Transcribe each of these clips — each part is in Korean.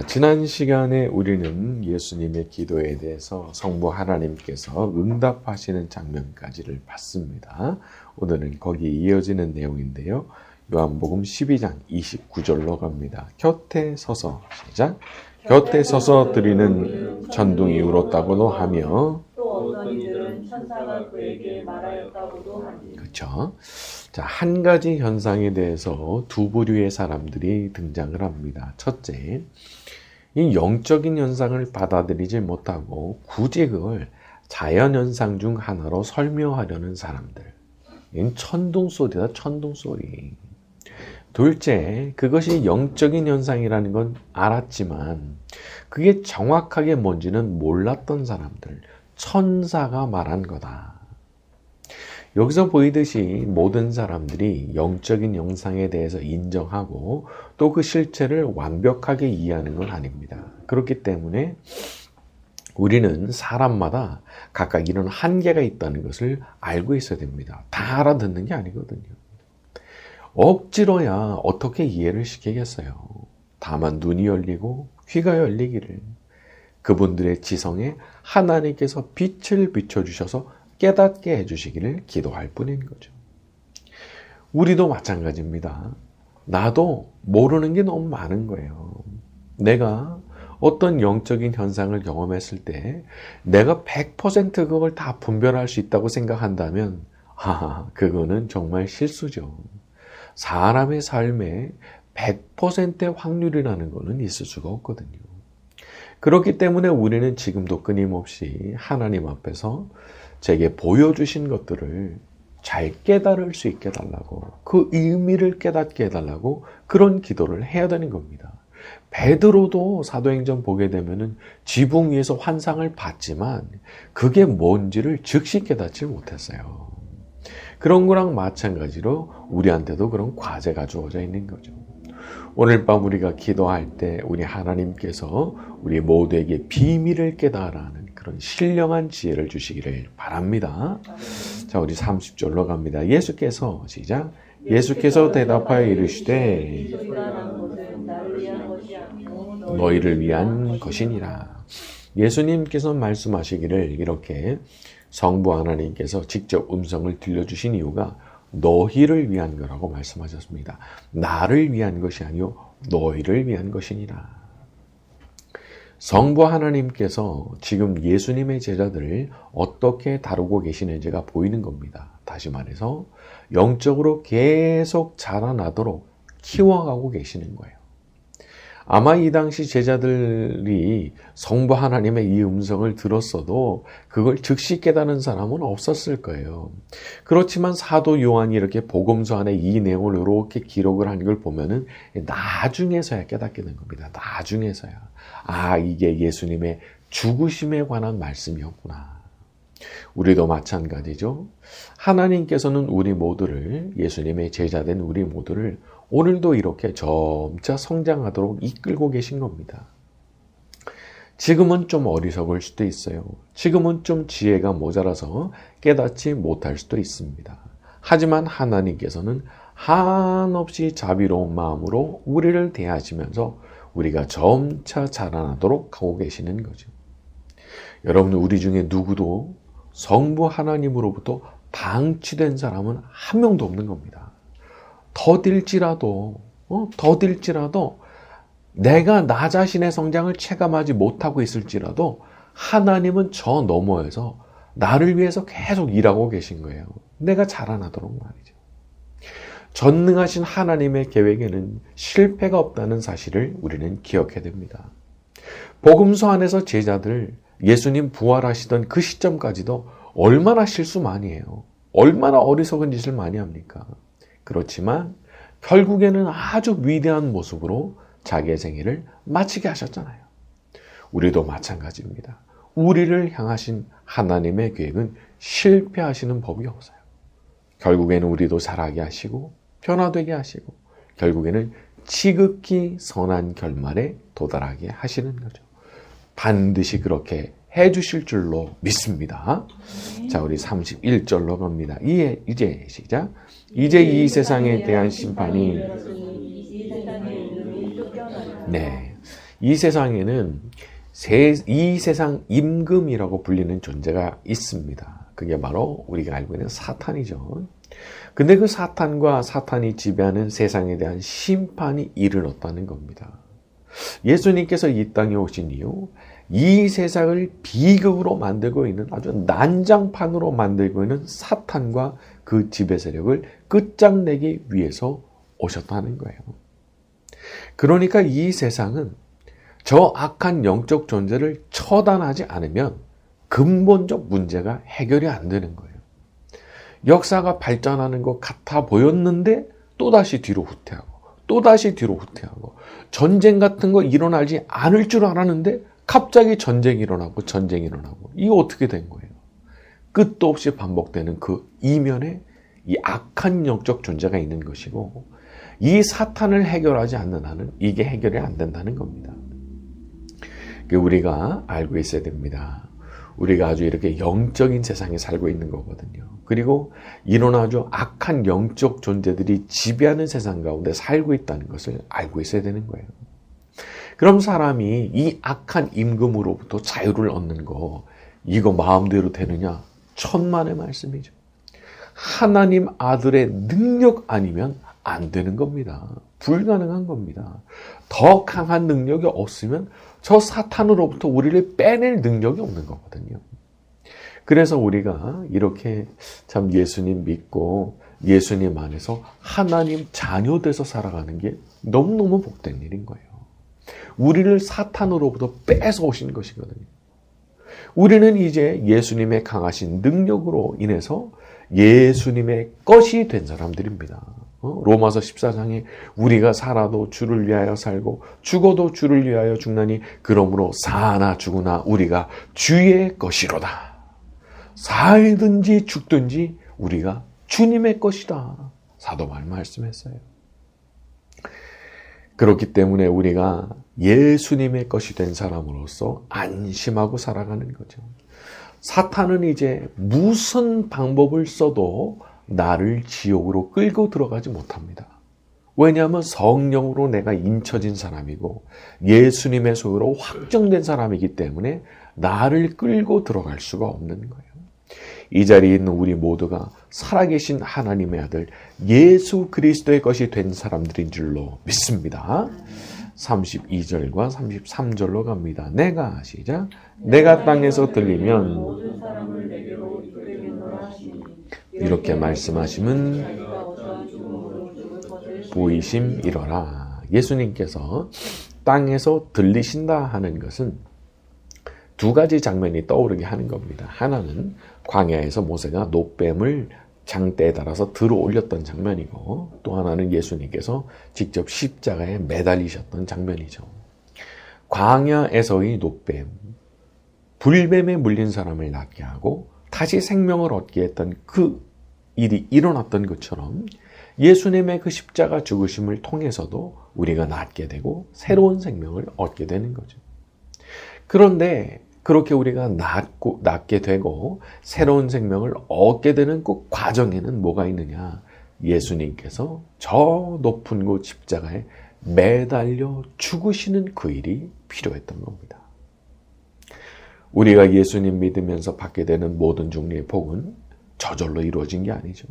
지난 시간에 우리는 예수님의 기도에 대해서 성부 하나님께서 응답하시는 장면까지를 봤습니다. 오늘은 거기에 이어지는 내용인데요. 요한복음 12장 29절로 갑니다. 곁에 서서 시작. 곁에 서서 드리는 천둥이 울었다고도 하며 또 어떤 이들은 천사가 그에게 말하였다고도 하니. 그렇죠. 자, 한 가지 현상에 대해서 두 부류의 사람들이 등장을 합니다. 첫째, 이 영적인 현상을 받아들이지 못하고 굳이 그걸 자연현상 중 하나로 설명하려는 사람들. 이건 천둥소리다, 천둥소리. 둘째, 그것이 영적인 현상이라는 건 알았지만 그게 정확하게 뭔지는 몰랐던 사람들. 천사가 말한 거다. 여기서 보이듯이 모든 사람들이 영적인 현상에 대해서 인정하고 또 그 실체를 완벽하게 이해하는 건 아닙니다. 그렇기 때문에 우리는 사람마다 각각 이런 한계가 있다는 것을 알고 있어야 됩니다. 다 알아듣는 게 아니거든요. 억지로야 어떻게 이해를 시키겠어요. 다만 눈이 열리고 귀가 열리기를 그분들의 지성에 하나님께서 빛을 비춰주셔서 깨닫게 해주시기를 기도할 뿐인 거죠. 우리도 마찬가지입니다. 나도 모르는 게 너무 많은 거예요. 내가 어떤 영적인 현상을 경험했을 때 내가 100% 그걸 다 분별할 수 있다고 생각한다면 그거는 정말 실수죠. 사람의 삶에 100%의 확률이라는 거는 있을 수가 없거든요. 그렇기 때문에 우리는 지금도 끊임없이 하나님 앞에서 제게 보여주신 것들을 잘 깨달을 수 있게 해달라고, 그 의미를 깨닫게 해달라고 그런 기도를 해야 되는 겁니다. 베드로도 사도행전 보게 되면은 지붕 위에서 환상을 봤지만 그게 뭔지를 즉시 깨닫지 못했어요. 그런 거랑 마찬가지로 우리한테도 그런 과제가 주어져 있는 거죠. 오늘 밤 우리가 기도할 때 우리 하나님께서 우리 모두에게 비밀을 깨달아라는 그런 신령한 지혜를 주시기를 바랍니다. 자, 우리 30절로 갑니다. 예수께서 시작. 예수께서 대답하여 이르시되 너희를 위한 것이니라. 예수님께서 말씀하시기를 이렇게 성부 하나님께서 직접 음성을 들려주신 이유가 너희를 위한 거라고 말씀하셨습니다. 나를 위한 것이 아니요 너희를 위한 것이니라. 성부 하나님께서 지금 예수님의 제자들을 어떻게 다루고 계시는지가 보이는 겁니다. 다시 말해서 영적으로 계속 자라나도록 키워가고 계시는 거예요. 아마 이 당시 제자들이 성부 하나님의 이 음성을 들었어도 그걸 즉시 깨닫는 사람은 없었을 거예요. 그렇지만 사도 요한이 이렇게 복음서 안에 이 내용을 이렇게 기록을 한 걸 보면은 나중에서야 깨닫게 된 겁니다. 나중에서야. 이게 예수님의 죽으심에 관한 말씀이었구나. 우리도 마찬가지죠. 하나님께서는 우리 모두를, 예수님의 제자된 우리 모두를 오늘도 이렇게 점차 성장하도록 이끌고 계신 겁니다. 지금은 좀 어리석을 수도 있어요. 지금은 좀 지혜가 모자라서 깨닫지 못할 수도 있습니다. 하지만 하나님께서는 한없이 자비로운 마음으로 우리를 대하시면서 우리가 점차 자라나도록 하고 계시는 거죠. 여러분, 우리 중에 누구도 성부 하나님으로부터 방치된 사람은 한 명도 없는 겁니다. 더딜지라도 내가 나 자신의 성장을 체감하지 못하고 있을지라도 하나님은 저 너머에서 나를 위해서 계속 일하고 계신 거예요. 내가 자라나도록 말이죠. 전능하신 하나님의 계획에는 실패가 없다는 사실을 우리는 기억해야 됩니다. 복음서 안에서 제자들, 예수님 부활하시던 그 시점까지도 얼마나 실수 많이 해요. 얼마나 어리석은 짓을 많이 합니까? 그렇지만 결국에는 아주 위대한 모습으로 자기의 생애를 마치게 하셨잖아요. 우리도 마찬가지입니다. 우리를 향하신 하나님의 계획은 실패하시는 법이 없어요. 결국에는 우리도 자라게 하시고 변화되게 하시고 결국에는 지극히 선한 결말에 도달하게 하시는 거죠. 반드시 그렇게 해주실 줄로 믿습니다. 자, 우리 31절로 갑니다. 이제 시작. 이제 이 세상에 대한 심판이 이 세상에는 이 세상 임금이라고 불리는 존재가 있습니다. 그게 바로 우리가 알고 있는 사탄이죠. 근데 그 사탄과 사탄이 지배하는 세상에 대한 심판이 이르렀다는 겁니다. 예수님께서 이 땅에 오신 이유, 이 세상을 비극으로 만들고 있는 아주 난장판으로 만들고 있는 사탄과 그 지배 세력을 끝장내기 위해서 오셨다는 거예요. 그러니까 이 세상은 저 악한 영적 존재를 처단하지 않으면 근본적 문제가 해결이 안 되는 거예요. 역사가 발전하는 것 같아 보였는데 또다시 뒤로 후퇴하고 또다시 뒤로 후퇴하고 전쟁 같은 거 일어나지 않을 줄 알았는데 갑자기 전쟁이 일어나고 전쟁이 일어나고 이게 어떻게 된 거예요? 끝도 없이 반복되는 그 이면에 이 악한 영적 존재가 있는 것이고 이 사탄을 해결하지 않는 한은 이게 해결이 안 된다는 겁니다. 우리가 알고 있어야 됩니다. 우리가 아주 이렇게 영적인 세상에 살고 있는 거거든요. 그리고 이런 아주 악한 영적 존재들이 지배하는 세상 가운데 살고 있다는 것을 알고 있어야 되는 거예요. 그럼 사람이 이 악한 임금으로부터 자유를 얻는 거 이거 마음대로 되느냐? 천만의 말씀이죠. 하나님 아들의 능력 아니면 안 되는 겁니다. 불가능한 겁니다. 더 강한 능력이 없으면 저 사탄으로부터 우리를 빼낼 능력이 없는 거거든요. 그래서 우리가 이렇게 참 예수님 믿고 예수님 안에서 하나님 자녀 돼서 살아가는 게 너무너무 복된 일인 거예요. 우리를 사탄으로부터 뺏어 오신 것이거든요. 우리는 이제 예수님의 강하신 능력으로 인해서 예수님의 것이 된 사람들입니다. 로마서 14장에 우리가 살아도 주를 위하여 살고 죽어도 주를 위하여 죽나니 그러므로 사나 죽으나 우리가 주의 것이로다. 살든지 죽든지 우리가 주님의 것이다. 사도 말씀했어요. 그렇기 때문에 우리가 예수님의 것이 된 사람으로서 안심하고 살아가는 거죠. 사탄은 이제 무슨 방법을 써도 나를 지옥으로 끌고 들어가지 못합니다. 왜냐하면 성령으로 내가 인쳐진 사람이고 예수님의 소유로 확정된 사람이기 때문에 나를 끌고 들어갈 수가 없는 거예요. 이 자리에 있는 우리 모두가 살아계신 하나님의 아들 예수 그리스도의 것이 된 사람들인 줄로 믿습니다. 32절과 33절로 갑니다. 내가 시작. 내가 땅에서 들리면 모든 사람을 내게로 이끌겠노라 하시니 이렇게 말씀하시면 자기가 어떠한 죽음으로 죽을 것을 보이심이러라. 예수님께서 땅에서 들리신다 하는 것은 두 가지 장면이 떠오르게 하는 겁니다. 하나는 광야에서 모세가 놋뱀을 장대에 달아서 들어 올렸던 장면이고 또 하나는 예수님께서 직접 십자가에 매달리셨던 장면이죠. 광야에서의 놋뱀, 불뱀에 물린 사람을 낫게 하고 다시 생명을 얻게 했던 그 일이 일어났던 것처럼 예수님의 그 십자가 죽으심을 통해서도 우리가 낫게 되고 새로운 생명을 얻게 되는 거죠. 그런데 그렇게 우리가 낫게 되고 새로운 생명을 얻게 되는 그 과정에는 뭐가 있느냐? 예수님께서 저 높은 곳 십자가에 매달려 죽으시는 그 일이 필요했던 겁니다. 우리가 예수님 믿으면서 받게 되는 모든 종류의 복은 저절로 이루어진 게 아니죠.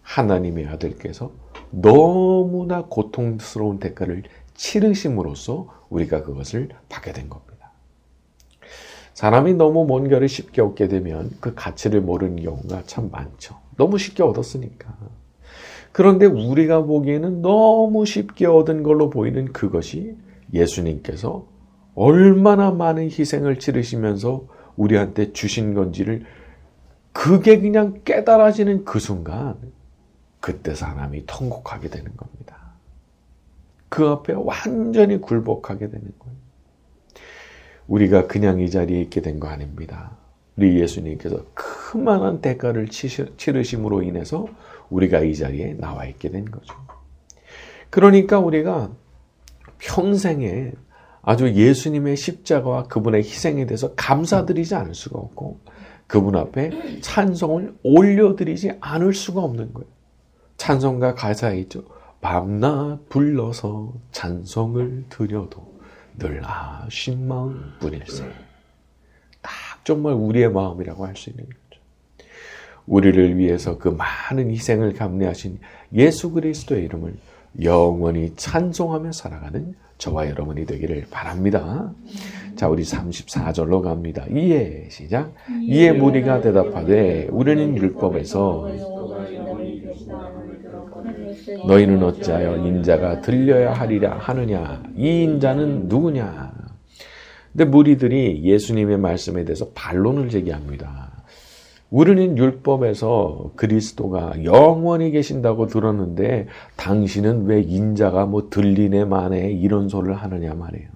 하나님의 아들께서 너무나 고통스러운 대가를 치르심으로써 우리가 그것을 받게 된 겁니다. 사람이 너무 뭔가를 쉽게 얻게 되면 그 가치를 모르는 경우가 참 많죠. 너무 쉽게 얻었으니까. 그런데 우리가 보기에는 너무 쉽게 얻은 걸로 보이는 그것이 예수님께서 얼마나 많은 희생을 치르시면서 우리한테 주신 건지를 그게 그냥 깨달아지는 그 순간 그때 사람이 통곡하게 되는 겁니다. 그 앞에 완전히 굴복하게 되는 거예요. 우리가 그냥 이 자리에 있게 된 거 아닙니다. 우리 예수님께서 그만한 대가를 치르심으로 인해서 우리가 이 자리에 나와 있게 된 거죠. 그러니까 우리가 평생에 아주 예수님의 십자가와 그분의 희생에 대해서 감사드리지 않을 수가 없고 그분 앞에 찬송을 올려드리지 않을 수가 없는 거예요. 찬송가 가사에 있죠. 밤낮 불러서 찬송을 드려도 늘 아쉬운 마음 뿐일세. 딱 정말 우리의 마음이라고 할 수 있는 거죠. 우리를 위해서 그 많은 희생을 감내하신 예수 그리스도의 이름을 영원히 찬송하며 살아가는 저와 여러분이 되기를 바랍니다. 자, 우리 34절로 갑니다. 이에 시작. 이에 무리가 대답하되 우리는 율법에서 너희는 어찌하여 인자가 들려야 하리라 하느냐. 이 인자는 누구냐. 근데 무리들이 예수님의 말씀에 대해서 반론을 제기합니다. 우리는 율법에서 그리스도가 영원히 계신다고 들었는데 당신은 왜 인자가 뭐 들리네 마네 이런 소리를 하느냐 말이에요.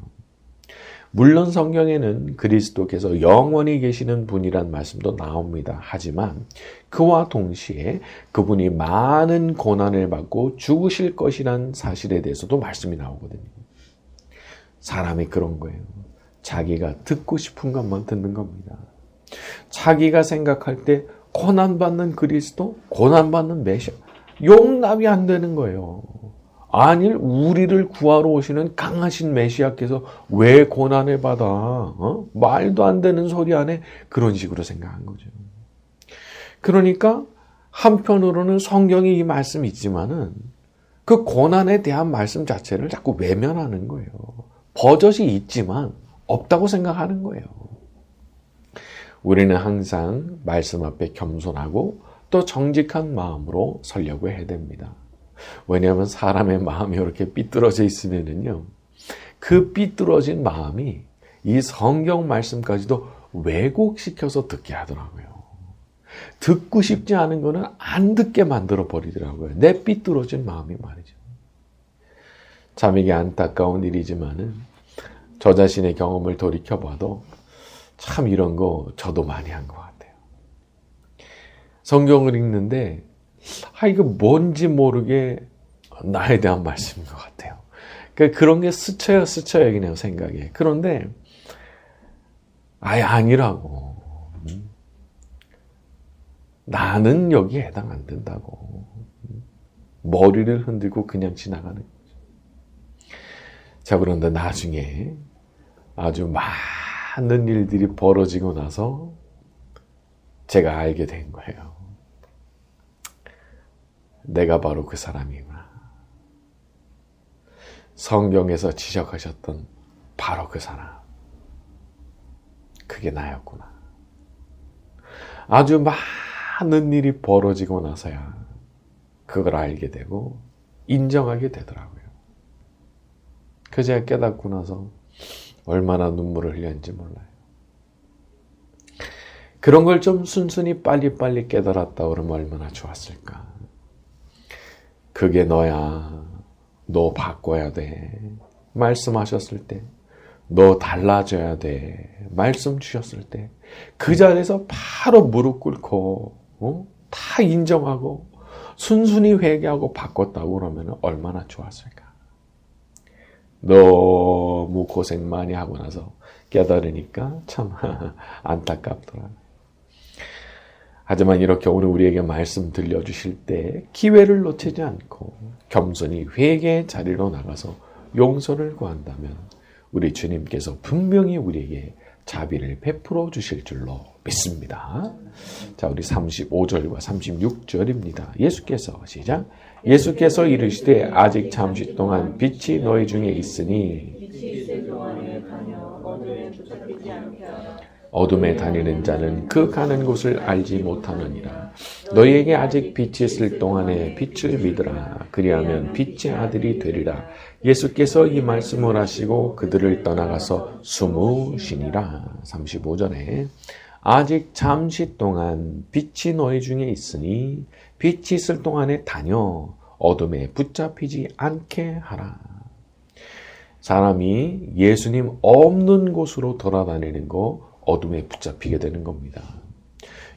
물론 성경에는 그리스도께서 영원히 계시는 분이란 말씀도 나옵니다. 하지만 그와 동시에 그분이 많은 고난을 받고 죽으실 것이란 사실에 대해서도 말씀이 나오거든요. 사람이 그런 거예요. 자기가 듣고 싶은 것만 듣는 겁니다. 자기가 생각할 때 고난받는 그리스도, 고난받는 메시아, 용납이 안 되는 거예요. 아니, 우리를 구하러 오시는 강하신 메시아께서 왜 고난을 받아? 말도 안 되는 소리 안에 그런 식으로 생각한 거죠. 그러니까 한편으로는 성경에 이 말씀이 있지만은 그 고난에 대한 말씀 자체를 자꾸 외면하는 거예요. 버젓이 있지만 없다고 생각하는 거예요. 우리는 항상 말씀 앞에 겸손하고 또 정직한 마음으로 서려고 해야 됩니다. 왜냐하면 사람의 마음이 이렇게 삐뚤어져 있으면은요, 그 삐뚤어진 마음이 이 성경 말씀까지도 왜곡시켜서 듣게 하더라고요. 듣고 싶지 않은 거는 안 듣게 만들어 버리더라고요. 내 삐뚤어진 마음이 말이죠. 참 이게 안타까운 일이지만은 저 자신의 경험을 돌이켜봐도 참 이런 거 저도 많이 한 것 같아요. 성경을 읽는데 이거 뭔지 모르게 나에 대한 말씀인 것 같아요. 그러니까 그런 게 스쳐요 그냥 생각에. 그런데 아예 아니라고. 나는 여기에 해당 안 된다고. 머리를 흔들고 그냥 지나가는 거죠. 자, 그런데 나중에 아주 많은 일들이 벌어지고 나서 제가 알게 된 거예요. 내가 바로 그 사람이구나. 성경에서 지적하셨던 바로 그 사람. 그게 나였구나. 아주 많은 일이 벌어지고 나서야 그걸 알게 되고 인정하게 되더라고요. 그 제가 깨닫고 나서 얼마나 눈물을 흘렸는지 몰라요. 그런 걸 좀 순순히 빨리빨리 깨달았다 그러면 얼마나 좋았을까. 그게 너야. 너 바꿔야 돼. 말씀하셨을 때. 너 달라져야 돼. 말씀 주셨을 때. 그 자리에서 바로 무릎 꿇고 다 인정하고 순순히 회개하고 바꿨다고 그러면 얼마나 좋았을까. 너무 고생 많이 하고 나서 깨달으니까 참 안타깝더라. 하지만 이렇게 오늘 우리에게 말씀 들려주실 때 기회를 놓치지 않고 겸손히 회개의 자리로 나가서 용서를 구한다면 우리 주님께서 분명히 우리에게 자비를 베풀어 주실 줄로 믿습니다. 자, 우리 35절과 36절입니다. 예수께서 시작. 예수께서 이르시되 아직 잠시 동안 빛이 너희 중에 있으니 빛이 있을 동안에 가며 어둠에 붙잡히지 않게 하라. 어둠에 다니는 자는 그 가는 곳을 알지 못하느니라. 너희에게 아직 빛이 있을 동안에 빛을 믿으라. 그리하면 빛의 아들이 되리라. 예수께서 이 말씀을 하시고 그들을 떠나가서 숨으시니라. 35절에 아직 잠시 동안 빛이 너희 중에 있으니 빛이 있을 동안에 다녀 어둠에 붙잡히지 않게 하라. 사람이 예수님 없는 곳으로 돌아다니는 거 어둠에 붙잡히게 되는 겁니다.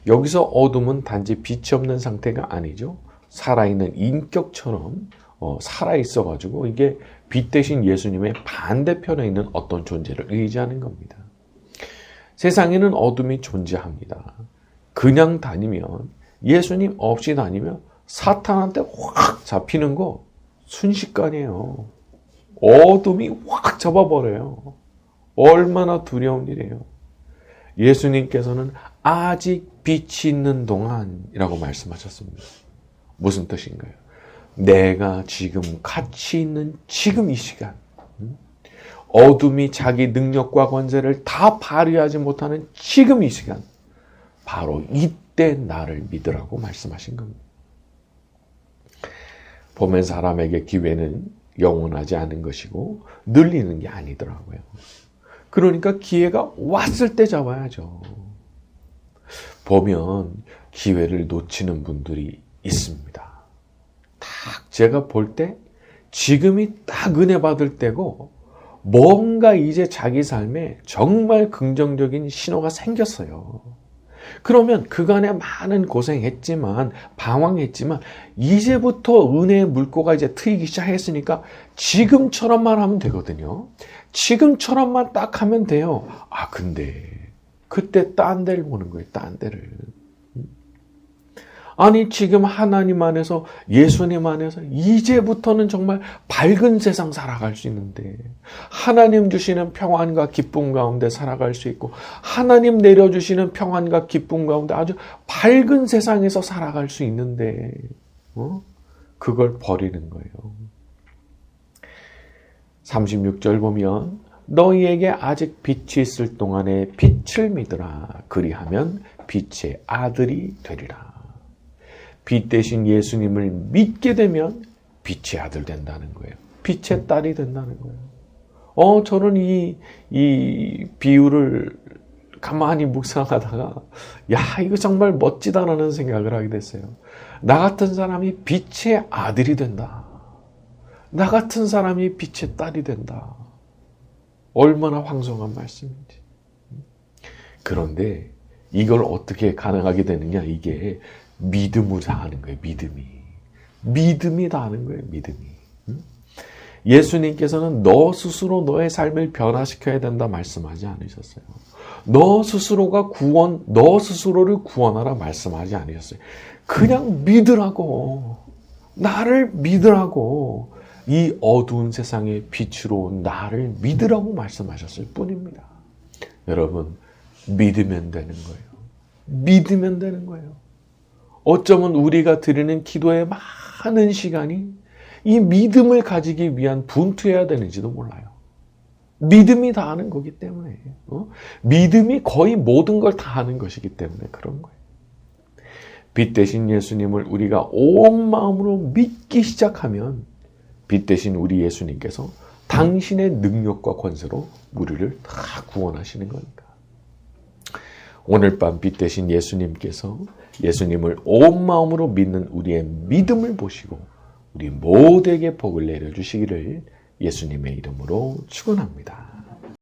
여기서 어둠은 단지 빛이 없는 상태가 아니죠. 살아있는 인격처럼 살아있어가지고 이게 빛 대신 예수님의 반대편에 있는 어떤 존재를 의지하는 겁니다. 세상에는 어둠이 존재합니다. 그냥 다니면 예수님 없이 다니면 사탄한테 확 잡히는 거 순식간이에요. 어둠이 확 접어버려요. 얼마나 두려운 일이에요. 예수님께서는 아직 빛이 있는 동안이라고 말씀하셨습니다. 무슨 뜻인가요? 내가 지금 같이 있는 지금 이 시간, 어둠이 자기 능력과 권세를 다 발휘하지 못하는 지금 이 시간, 바로 이때 나를 믿으라고 말씀하신 겁니다. 보면 사람에게 기회는 영원하지 않은 것이고 늘리는 게 아니더라고요. 그러니까 기회가 왔을 때 잡아야죠. 보면 기회를 놓치는 분들이 있습니다. 딱 제가 볼 때 지금이 딱 은혜 받을 때고 뭔가 이제 자기 삶에 정말 긍정적인 신호가 생겼어요. 그러면 그간에 많은 고생했지만 방황했지만 이제부터 은혜의 물꼬가 이제 트이기 시작했으니까 지금처럼만 하면 되거든요. 지금처럼만 딱 하면 돼요. 아 근데 그때 딴 데를 보는 거예요. 딴 데를. 아니 지금 하나님 안에서 예수님 안에서 이제부터는 정말 밝은 세상 살아갈 수 있는데 하나님 주시는 평안과 기쁨 가운데 살아갈 수 있고 하나님 내려주시는 평안과 기쁨 가운데 아주 밝은 세상에서 살아갈 수 있는데 그걸 버리는 거예요. 36절 보면 너희에게 아직 빛이 있을 동안에 빛을 믿으라. 그리하면 빛의 아들이 되리라. 빛 대신 예수님을 믿게 되면 빛의 아들 된다는 거예요. 빛의 딸이 된다는 거예요. 저는 이 비유를 가만히 묵상하다가 야 이거 정말 멋지다라는 생각을 하게 됐어요. 나 같은 사람이 빛의 아들이 된다. 나 같은 사람이 빛의 딸이 된다. 얼마나 황송한 말씀인지. 그런데 이걸 어떻게 가능하게 되느냐 이게 믿음으로 다 하는 거예요. 믿음이 다 하는 거예요. 믿음이. 예수님께서는 너 스스로 너의 삶을 변화시켜야 된다 말씀하지 않으셨어요. 너 스스로를 구원하라 말씀하지 않으셨어요. 그냥 믿으라고. 나를 믿으라고. 이 어두운 세상의 빛으로 온 나를 믿으라고 말씀하셨을 뿐입니다. 여러분 믿으면 되는 거예요. 믿으면 되는 거예요. 어쩌면 우리가 드리는 기도의 많은 시간이 이 믿음을 가지기 위한 분투해야 되는지도 몰라요. 믿음이 다 하는 거기 때문에 믿음이 거의 모든 걸 다 하는 것이기 때문에 그런 거예요. 빛 대신 예수님을 우리가 온 마음으로 믿기 시작하면 빛 대신 우리 예수님께서 당신의 능력과 권세로 우리를 다 구원하시는 거니까. 오늘 밤 빛 대신 예수님께서 예수님을 온 마음으로 믿는 우리의 믿음을 보시고 우리 모두에게 복을 내려주시기를 예수님의 이름으로 축원합니다.